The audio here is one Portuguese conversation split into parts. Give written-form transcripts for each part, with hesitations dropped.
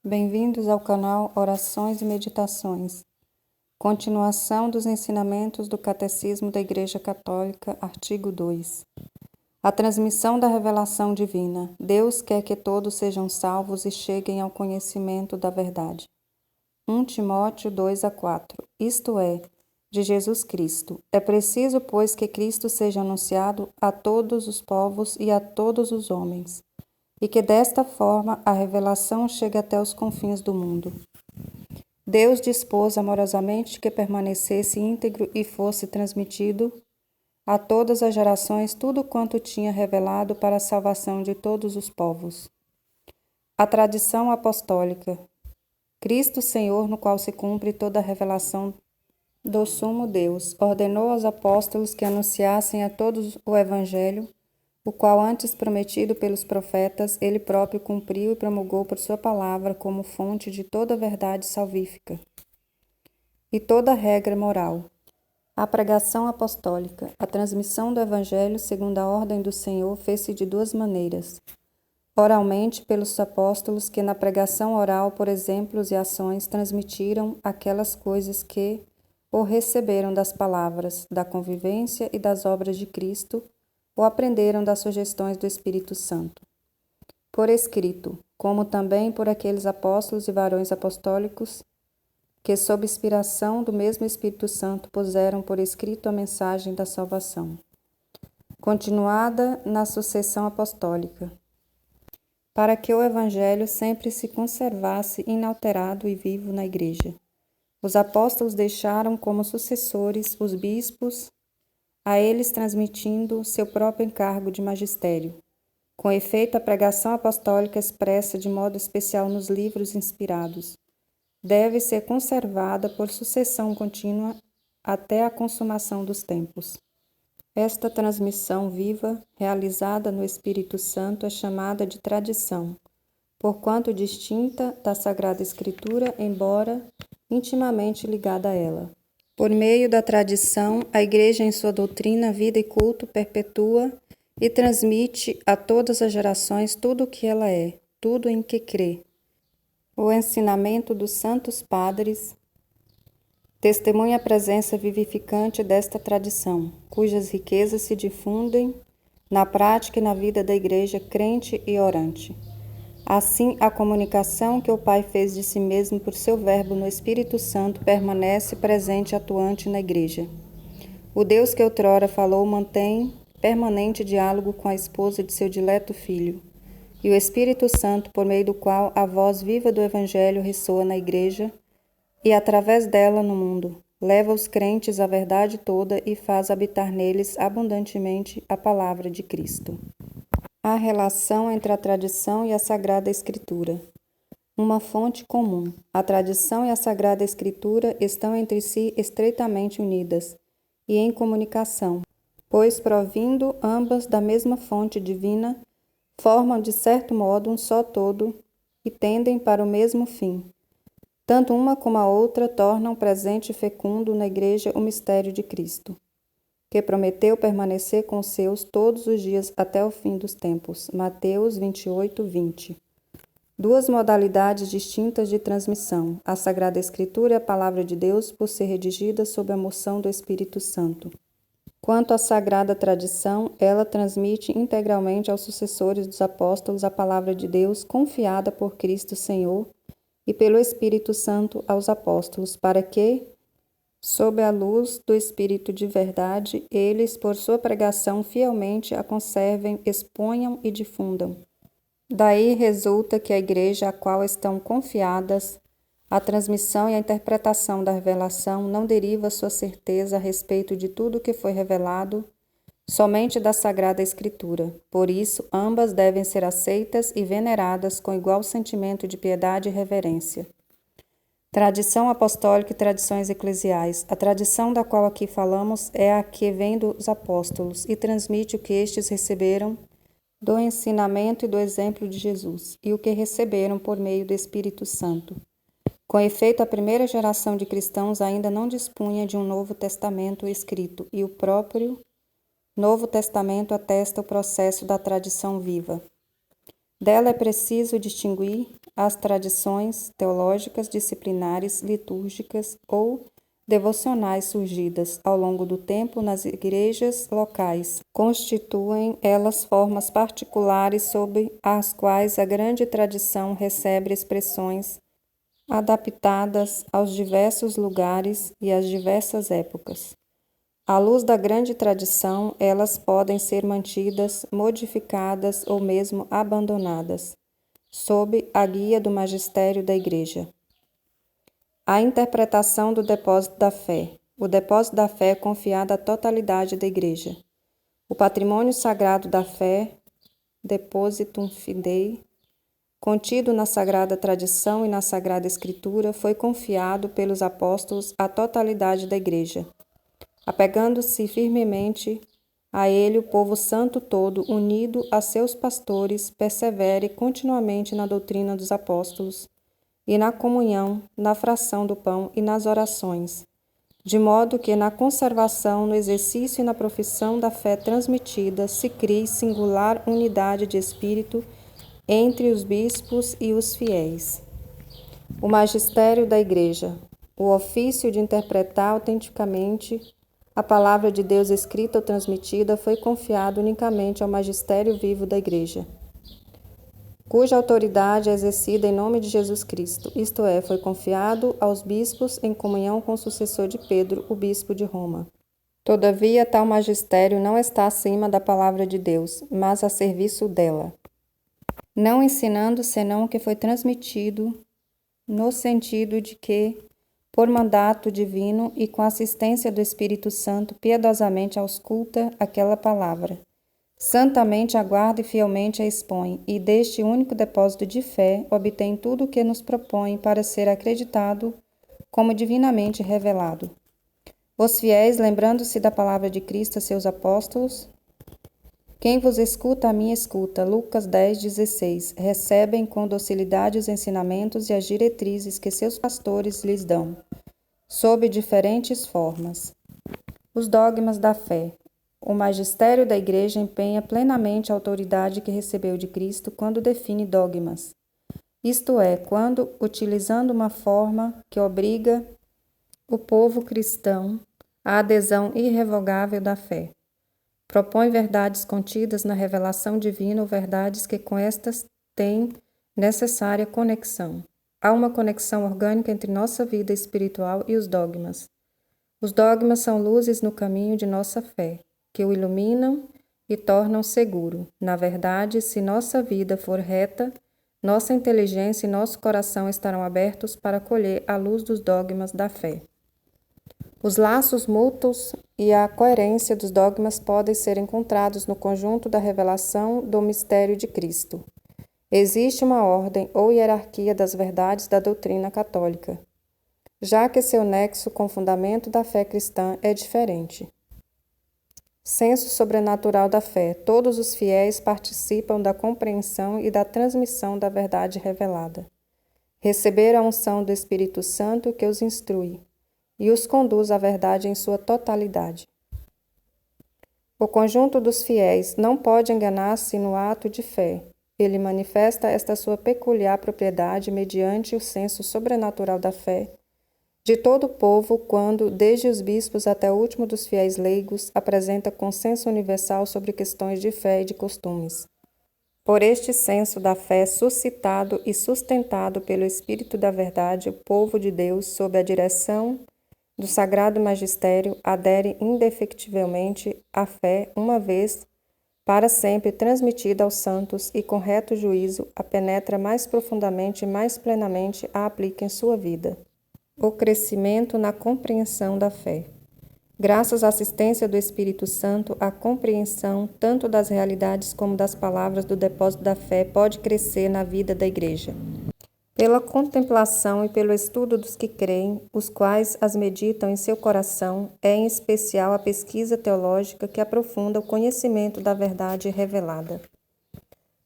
Bem-vindos ao canal Orações e Meditações. Continuação dos ensinamentos do Catecismo da Igreja Católica, artigo 2. A transmissão da revelação divina. Deus quer que todos sejam salvos e cheguem ao conhecimento da verdade. 1 Timóteo 2:4. Isto é, de Jesus Cristo. É preciso, pois, que Cristo seja anunciado a todos os povos e a todos os homens, e que desta forma a revelação chegue até os confins do mundo. Deus dispôs amorosamente que permanecesse íntegro e fosse transmitido a todas as gerações tudo quanto tinha revelado para a salvação de todos os povos. A tradição apostólica. Cristo Senhor, no qual se cumpre toda a revelação do sumo Deus, ordenou aos apóstolos que anunciassem a todos o Evangelho, o qual antes prometido pelos profetas, ele próprio cumpriu e promulgou por sua palavra como fonte de toda a verdade salvífica e toda a regra moral. A pregação apostólica. A transmissão do Evangelho, segundo a ordem do Senhor, fez-se de duas maneiras. Oralmente, pelos apóstolos que na pregação oral, por exemplos e ações, transmitiram aquelas coisas que ou receberam das palavras, da convivência e das obras de Cristo, ou aprenderam das sugestões do Espírito Santo. Por escrito, como também por aqueles apóstolos e varões apostólicos que, sob inspiração do mesmo Espírito Santo, puseram por escrito a mensagem da salvação. Continuada na sucessão apostólica, para que o Evangelho sempre se conservasse inalterado e vivo na Igreja. Os apóstolos deixaram como sucessores os bispos, a eles transmitindo seu próprio encargo de magistério. Com efeito, a pregação apostólica expressa de modo especial nos livros inspirados deve ser conservada por sucessão contínua até a consumação dos tempos. Esta transmissão viva, realizada no Espírito Santo, é chamada de tradição, porquanto distinta da Sagrada Escritura, embora intimamente ligada a ela. Por meio da tradição, a Igreja em sua doutrina, vida e culto perpetua e transmite a todas as gerações tudo o que ela é, tudo em que crê. O ensinamento dos santos padres testemunha a presença vivificante desta tradição, cujas riquezas se difundem na prática e na vida da Igreja crente e orante. Assim, a comunicação que o Pai fez de si mesmo por seu Verbo no Espírito Santo permanece presente e atuante na Igreja. O Deus que outrora falou mantém permanente diálogo com a esposa de seu dileto Filho, e o Espírito Santo, por meio do qual a voz viva do Evangelho ressoa na Igreja e, através dela, no mundo, leva os crentes à verdade toda e faz habitar neles abundantemente a palavra de Cristo. A relação entre a tradição e a Sagrada Escritura. Uma fonte comum. A tradição e a Sagrada Escritura estão entre si estreitamente unidas e em comunicação, pois, provindo ambas da mesma fonte divina, formam de certo modo um só todo e tendem para o mesmo fim. Tanto uma como a outra tornam presente e fecundo na Igreja o mistério de Cristo, que prometeu permanecer com os seus todos os dias até o fim dos tempos. Mateus 28:20. Duas modalidades distintas de transmissão. A Sagrada Escritura é a Palavra de Deus por ser redigida sob a moção do Espírito Santo. Quanto à Sagrada Tradição, ela transmite integralmente aos sucessores dos apóstolos a Palavra de Deus confiada por Cristo Senhor e pelo Espírito Santo aos apóstolos, para que, sob a luz do Espírito de verdade, eles, por sua pregação, fielmente a conservem, exponham e difundam. Daí resulta que a Igreja, a qual estão confiadas a transmissão e a interpretação da revelação, não deriva sua certeza a respeito de tudo o que foi revelado somente da Sagrada Escritura. Por isso, ambas devem ser aceitas e veneradas com igual sentimento de piedade e reverência. Tradição apostólica e tradições eclesiais. A tradição da qual aqui falamos é a que vem dos apóstolos e transmite o que estes receberam do ensinamento e do exemplo de Jesus, e o que receberam por meio do Espírito Santo. Com efeito, a primeira geração de cristãos ainda não dispunha de um Novo Testamento escrito, e o próprio Novo Testamento atesta o processo da tradição viva. Dela é preciso distinguir as tradições teológicas, disciplinares, litúrgicas ou devocionais surgidas ao longo do tempo nas igrejas locais. Constituem elas formas particulares sob as quais a grande tradição recebe expressões adaptadas aos diversos lugares e às diversas épocas. À luz da grande tradição, elas podem ser mantidas, modificadas ou mesmo abandonadas, sob a guia do magistério da Igreja. A interpretação do depósito da fé. O depósito da fé é confiado à totalidade da Igreja. O patrimônio sagrado da fé, Depositum Fidei, contido na Sagrada Tradição e na Sagrada Escritura, foi confiado pelos apóstolos à totalidade da Igreja. Apegando-se firmemente a ele, o povo santo todo, unido a seus pastores, persevere continuamente na doutrina dos apóstolos e na comunhão, na fração do pão e nas orações, de modo que na conservação, no exercício e na profissão da fé transmitida se crie singular unidade de espírito entre os bispos e os fiéis. O magistério da Igreja, o ofício de interpretar autenticamente a palavra de Deus escrita ou transmitida, foi confiado unicamente ao magistério vivo da Igreja, cuja autoridade é exercida em nome de Jesus Cristo, isto é, foi confiado aos bispos em comunhão com o sucessor de Pedro, o bispo de Roma. Todavia, tal magistério não está acima da palavra de Deus, mas a serviço dela, não ensinando senão o que foi transmitido, no sentido de que, por mandato divino e com assistência do Espírito Santo, piedosamente ausculta aquela palavra, santamente aguarda e fielmente a expõe, e deste único depósito de fé obtém tudo o que nos propõe para ser acreditado como divinamente revelado. Os fiéis, lembrando-se da palavra de Cristo a seus apóstolos, quem vos escuta, a mim escuta, Lucas 10:16, recebem com docilidade os ensinamentos e as diretrizes que seus pastores lhes dão, sob diferentes formas. Os dogmas da fé. O magistério da Igreja empenha plenamente a autoridade que recebeu de Cristo quando define dogmas, isto é, quando, utilizando uma forma que obriga o povo cristão à adesão irrevogável da fé, propõe verdades contidas na revelação divina ou verdades que com estas têm necessária conexão. Há uma conexão orgânica entre nossa vida espiritual e os dogmas. Os dogmas são luzes no caminho de nossa fé, que o iluminam e tornam seguro. Na verdade, se nossa vida for reta, nossa inteligência e nosso coração estarão abertos para acolher a luz dos dogmas da fé. Os laços mútuos e a coerência dos dogmas podem ser encontrados no conjunto da revelação do mistério de Cristo. Existe uma ordem ou hierarquia das verdades da doutrina católica, já que seu nexo com o fundamento da fé cristã é diferente. Senso sobrenatural da fé. Todos os fiéis participam da compreensão e da transmissão da verdade revelada. Receber a unção do Espírito Santo que os instrui e os conduz à verdade em sua totalidade. O conjunto dos fiéis não pode enganar-se no ato de fé. Ele manifesta esta sua peculiar propriedade mediante o senso sobrenatural da fé de todo o povo, quando, desde os bispos até o último dos fiéis leigos, apresenta consenso universal sobre questões de fé e de costumes. Por este senso da fé suscitado e sustentado pelo Espírito da Verdade, o povo de Deus, sob a direção do Sagrado Magistério, adere indefectivelmente à fé, uma vez para sempre transmitida aos santos, e com reto juízo a penetra mais profundamente e mais plenamente a aplica em sua vida. O crescimento na compreensão da fé. Graças à assistência do Espírito Santo, a compreensão tanto das realidades como das palavras do depósito da fé pode crescer na vida da Igreja. Pela contemplação e pelo estudo dos que creem, os quais as meditam em seu coração, é em especial a pesquisa teológica que aprofunda o conhecimento da verdade revelada.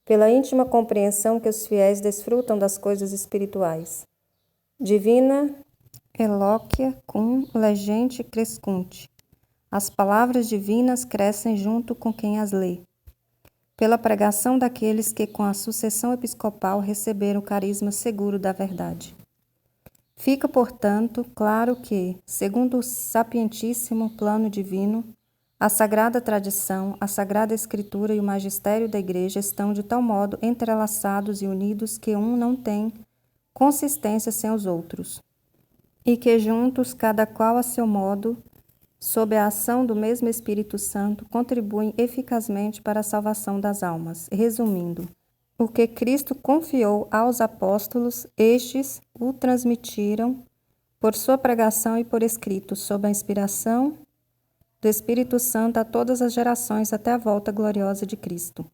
Pela íntima compreensão que os fiéis desfrutam das coisas espirituais. Divina eloquia cum legente crescunt. As palavras divinas crescem junto com quem as lê. pela pregação daqueles que, com a sucessão episcopal, receberam o carisma seguro da verdade. Fica, portanto, claro que, segundo o sapientíssimo plano divino, a sagrada tradição, a sagrada escritura e o magistério da Igreja estão de tal modo entrelaçados e unidos que um não tem consistência sem os outros, e que juntos, cada qual a seu modo, sob a ação do mesmo Espírito Santo, contribuem eficazmente para a salvação das almas. Resumindo, o que Cristo confiou aos apóstolos, estes o transmitiram por sua pregação e por escrito, sob a inspiração do Espírito Santo a todas as gerações até a volta gloriosa de Cristo.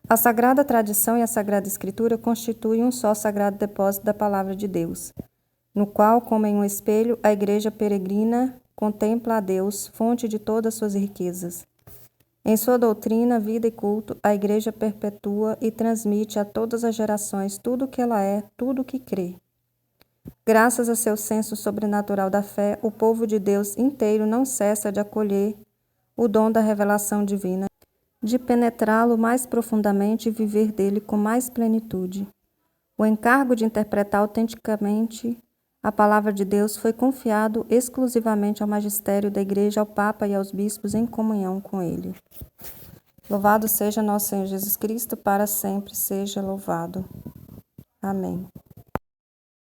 A Sagrada Tradição e a Sagrada Escritura constituem um só sagrado depósito da Palavra de Deus, no qual, como em um espelho, a Igreja peregrina contempla a Deus, fonte de todas suas riquezas. Em sua doutrina, vida e culto, a Igreja perpetua e transmite a todas as gerações tudo o que ela é, tudo o que crê. Graças a seu senso sobrenatural da fé, o povo de Deus inteiro não cessa de acolher o dom da revelação divina, de penetrá-lo mais profundamente e viver dele com mais plenitude. O encargo de interpretar autenticamente a palavra de Deus foi confiado exclusivamente ao magistério da Igreja, ao Papa e aos bispos em comunhão com ele. Louvado seja nosso Senhor Jesus Cristo, para sempre seja louvado. Amém.